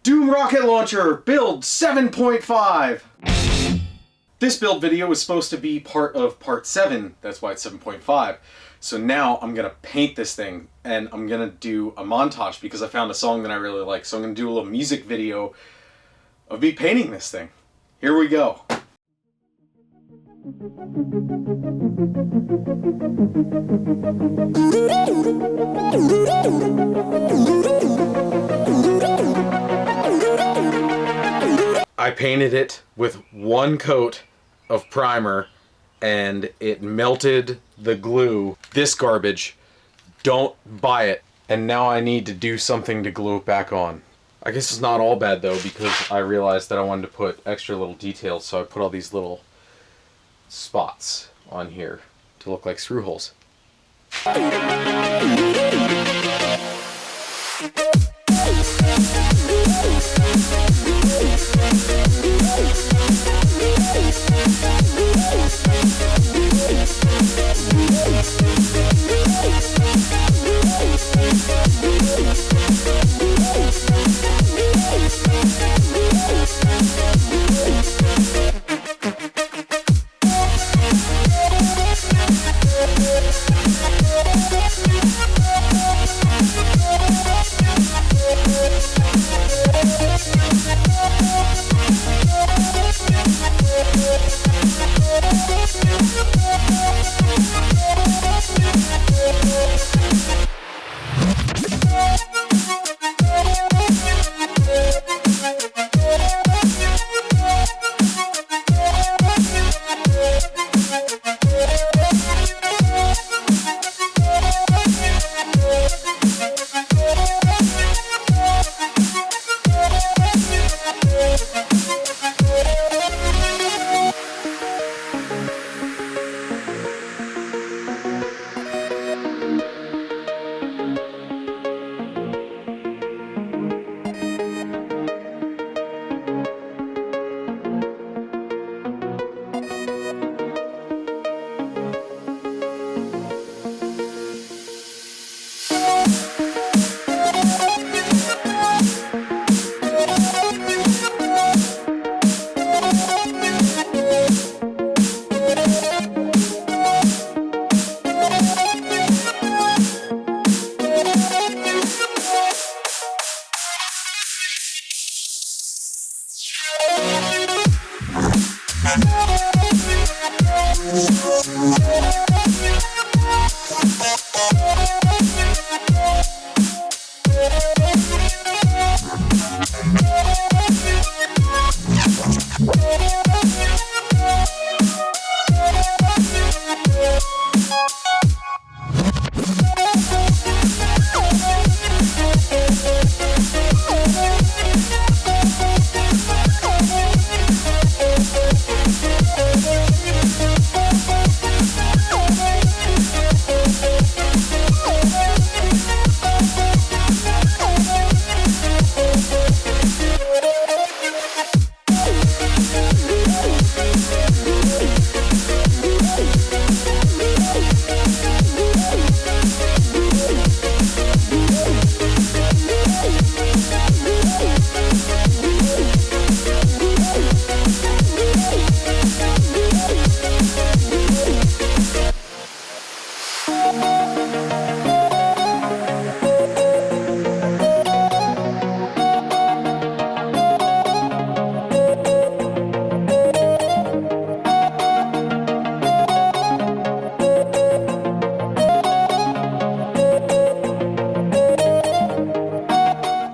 Doom Rocket Launcher Build 7.5! This build video was supposed to be part of part 7, that's why it's 7.5. So now I'm gonna paint this thing, and I'm gonna do a montage because I found a song that I really like. So I'm gonna do a little music video of me painting this thing. Here we go. I painted it with one coat of primer and it melted the glue. This garbage, don't buy it. And now I need to do something to glue it back on. I guess it's not all bad though, because I realized that I wanted to put extra little details, so I put all these little spots on here to look like screw holes.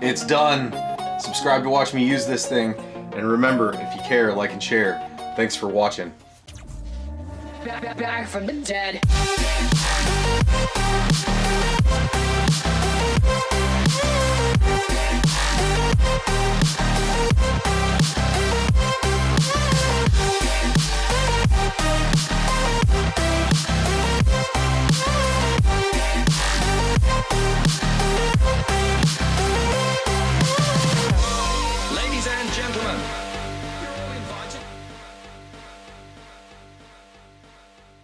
It's done. Subscribe to watch me use this thing. And remember, if you care, like and share. Thanks for watching. Back from the dead.